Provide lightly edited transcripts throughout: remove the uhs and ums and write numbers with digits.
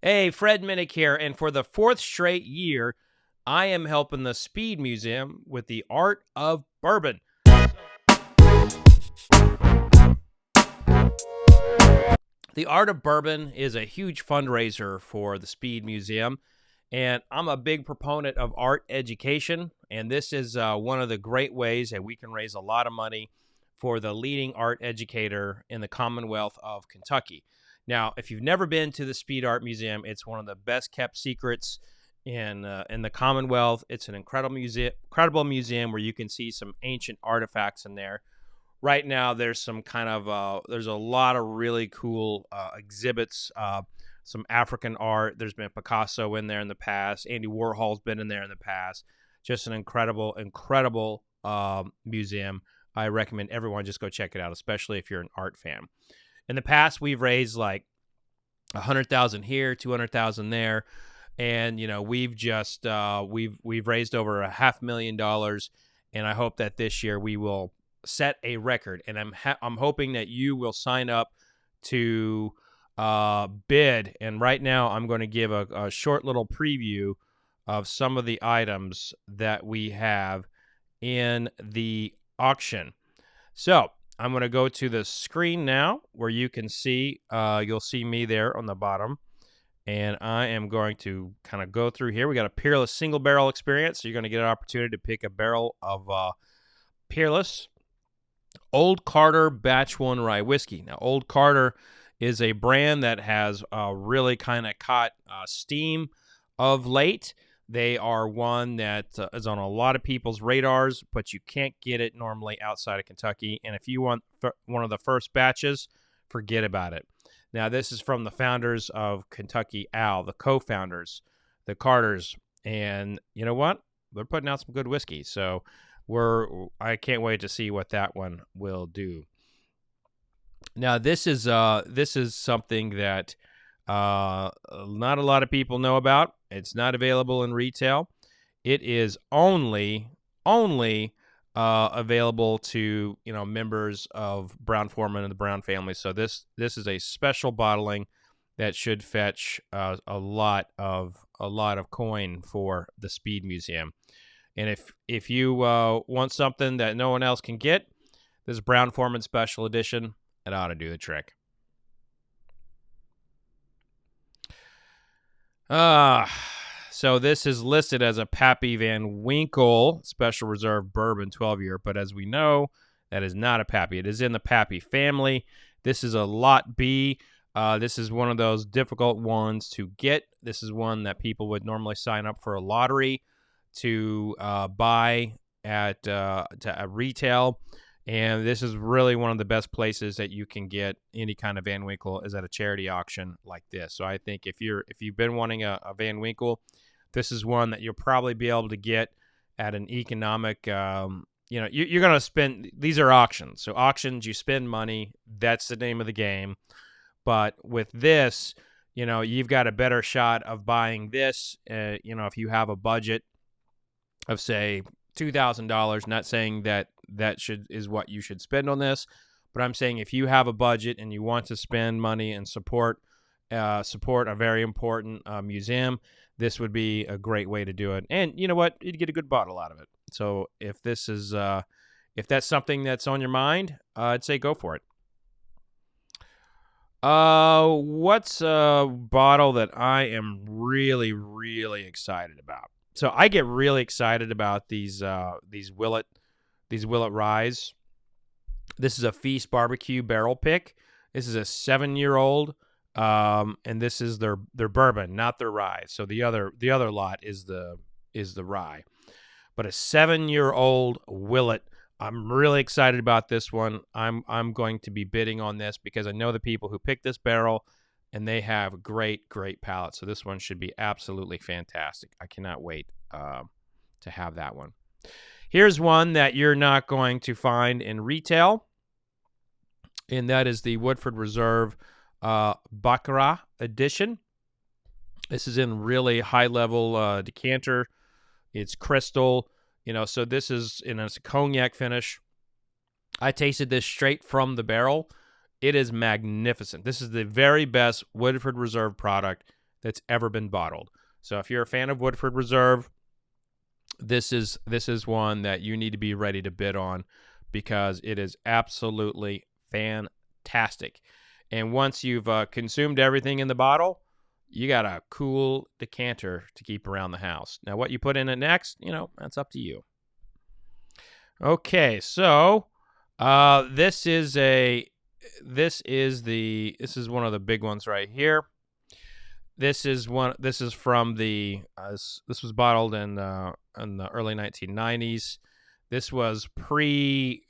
Hey, Fred Minnick here, and for the fourth straight year, I am helping the Speed Museum with the art of bourbon. The Art of Bourbon is a huge fundraiser for the Speed Museum, and I'm a big proponent of art education, and this is one of the great ways that we can raise a lot of money for the leading art educator in the Commonwealth of Kentucky. Now, if you've never been to the Speed Art Museum, it's one of the best kept secrets in the Commonwealth. It's an incredible museum where you can see some ancient artifacts in there. Right now there's some kind of there's a lot of really cool exhibits, some African art. There's been Picasso in there in the past. Andy Warhol's been in there in the past. Just an incredible museum. I recommend everyone just go check it out, especially if you're an art fan. In the past, we've raised like 100,000 here, 200,000 there, and we've just we've raised over $500,000, and I hope that this year we will set a record, and I'm hoping that you will sign up to bid. And right now I'm going to give a short little preview of some of the items that we have in the auction. So I'm going to go to the screen now where you can see, you'll see me there on the bottom, and I am going to kind of go through here. We got a Peerless single barrel experience, so you're going to get an opportunity to pick a barrel of Peerless Old Carter Batch 1 Rye Whiskey. Now, Old Carter is a brand that has really kind of caught steam of late. They are one that is on a lot of people's radars, but you can't get it normally outside of Kentucky. And if you want one of the first batches, forget about it. Now, this is from the founders of Kentucky Owl, the co-founders, the Carters. And you know what? They're putting out some good whiskey. So I can't wait to see what that one will do. Now, this is something that not a lot of people know about. It's not available in retail. It is only available to members of Brown-Forman and the Brown family. So this is a special bottling that should fetch a lot of coin for the Speed Museum. And if you want something that no one else can get, this Brown-Forman Special Edition, it ought to do the trick. So this is listed as a Papi Van Winkle Special Reserve Bourbon 12-year, but as we know, that is not a Papi. It is in the Papi family. This is a Lot B. This is one of those difficult ones to get. This is one that people would normally sign up for a lottery to buy at retail, and this is really one of the best places that you can get any kind of Van Winkle is at a charity auction like this. So I think if you've been wanting a Van Winkle, this is one that you'll probably be able to get at an economic. You're going to spend. These are auctions, so auctions you spend money. That's the name of the game. But with this, you've got a better shot of buying this. If you have a budget of say $2,000, not saying that is what you should spend on this, but I'm saying if you have a budget and you want to spend money and support a very important museum, this would be a great way to do it. And you know what? You'd get a good bottle out of it. So if this is if that's something that's on your mind, I'd say go for it. What's a bottle that I am really, really excited about? So I get really excited about these Willet Ryes. This is a Feast Barbecue barrel pick. This is a 7-year-old, and this is their bourbon, not their rye. So the other lot is the rye, but a 7-year-old Willet. I'm really excited about this one. I'm going to be bidding on this because I know the people who picked this barrel, and they have great palates. So this one should be absolutely fantastic. I cannot wait to have that one. Here's one that you're not going to find in retail, and that is the Woodford Reserve Baccarat Edition. This is in really high-level decanter. It's crystal, so this is in a cognac finish. I tasted this straight from the barrel. It is magnificent. This is the very best Woodford Reserve product that's ever been bottled. So if you're a fan of Woodford Reserve, this is one that you need to be ready to bid on, because it is absolutely fantastic. And once you've consumed everything in the bottle, you got a cool decanter to keep around the house. Now, what you put in it next, that's up to you. Okay, so this is one of the big ones right here. This is from the this was bottled in the early 1990s. This was pre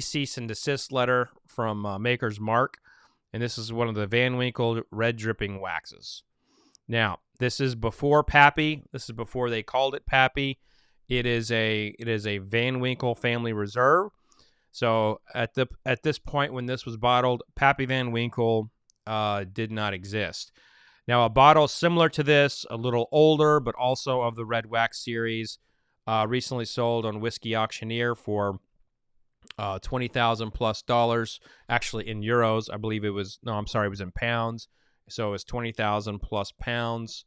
cease and desist letter from Maker's Mark, and this is one of the Van Winkle red dripping waxes. Now, this is before Papi. This is before they called it Papi. It is a Van Winkle family reserve. So at this point when this was bottled, Papi Van Winkle did not exist. Now, a bottle similar to this, a little older, but also of the red wax series, recently sold on Whiskey Auctioneer for $20,000 plus. Actually, in euros, I believe it was. No, I'm sorry, it was in pounds. So it was 20,000 plus pounds.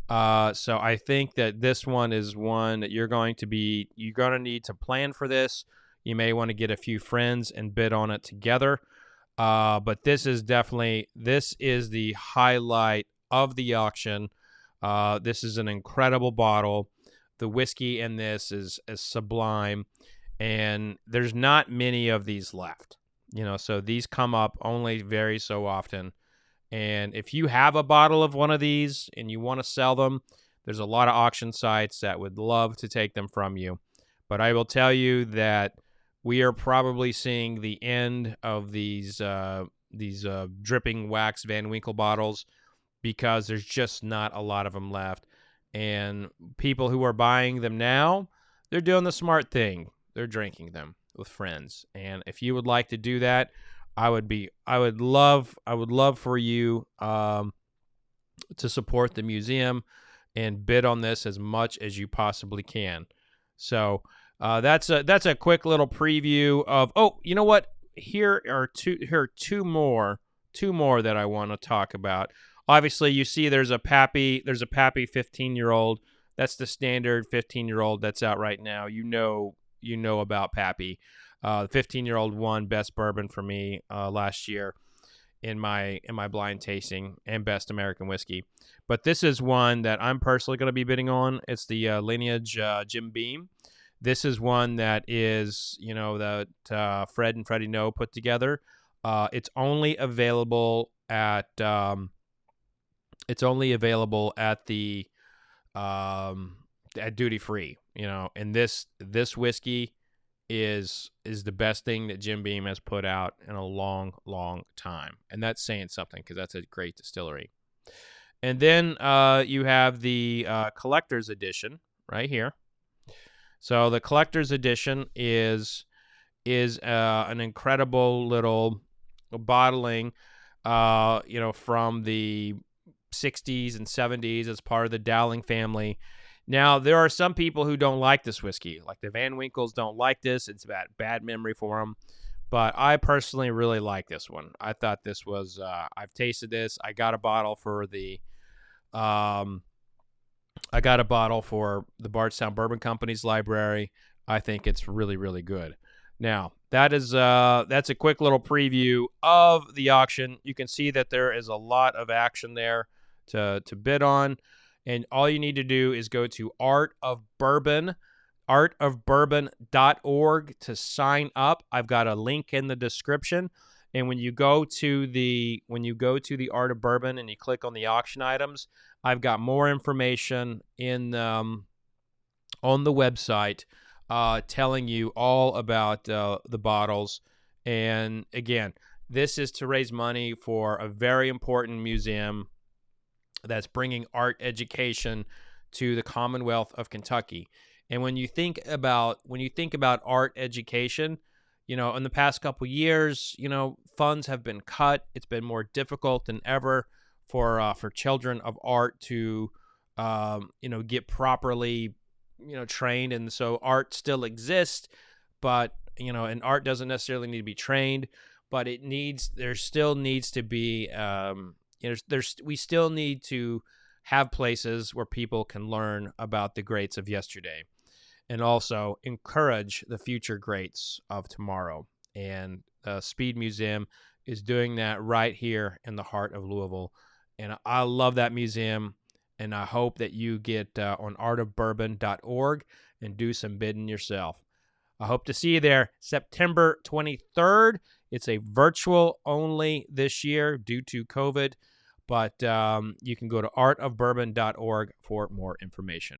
So I think that this one is one that you're going to need to plan for this. You may want to get a few friends and bid on it together. But this is the highlight of the auction. This is an incredible bottle. The whiskey in this is sublime, and there's not many of these left. So these come up only very so often. And if you have a bottle of one of these and you want to sell them, there's a lot of auction sites that would love to take them from you. But I will tell you that we are probably seeing the end of these dripping wax Van Winkle bottles, because there's just not a lot of them left. And people who are buying them now, they're doing the smart thing. They're drinking them with friends. And if you would like to do that, I would love for you to support the museum and bid on this as much as you possibly can. So that's a quick little preview of. Oh, you know what? Here are two more that I want to talk about. Obviously, you see there's a Papi 15-year-old. That's the standard 15-year-old that's out right now. You know about Papi. The 15-year-old won best bourbon for me last year in my blind tasting, and best American whiskey. But this is one that I'm personally going to be bidding on. It's the Lineage Jim Beam. This is one that is that Fred and Freddie No put together. It's only available at the at duty free. And this whiskey is the best thing that Jim Beam has put out in a long, long time. And that's saying something, because that's a great distillery. And then you have the collector's edition right here. So the collector's edition is an incredible little bottling, from the 60s and 70s as part of the Dowling family. Now, there are some people who don't like this whiskey. Like the Van Winkles don't like this. It's a bad memory for them. But I personally really like this one. I thought this was, I've tasted this. I got a bottle for the Bardstown Bourbon Company's library. I think it's really, really good. Now, that's a quick little preview of the auction. You can see that there is a lot of action there to bid on. And all you need to do is go to artofbourbon.org to sign up. I've got a link in the description. And when you go to the Art of Bourbon and you click on the auction items, I've got more information on the website telling you all about the bottles. And again, this is to raise money for a very important museum that's bringing art education to the Commonwealth of Kentucky. And when you think about art education, in the past couple years, funds have been cut. It's been more difficult than ever for children of art to get properly trained. And so art still exists, but and art doesn't necessarily need to be trained, but there still needs to be we still need to have places where people can learn about the greats of yesterday and also encourage the future greats of tomorrow. And the Speed Museum is doing that right here in the heart of Louisville. And I love that museum, and I hope that you get on artofbourbon.org and do some bidding yourself. I hope to see you there September 23rd. It's a virtual only this year due to COVID, but you can go to artofbourbon.org for more information.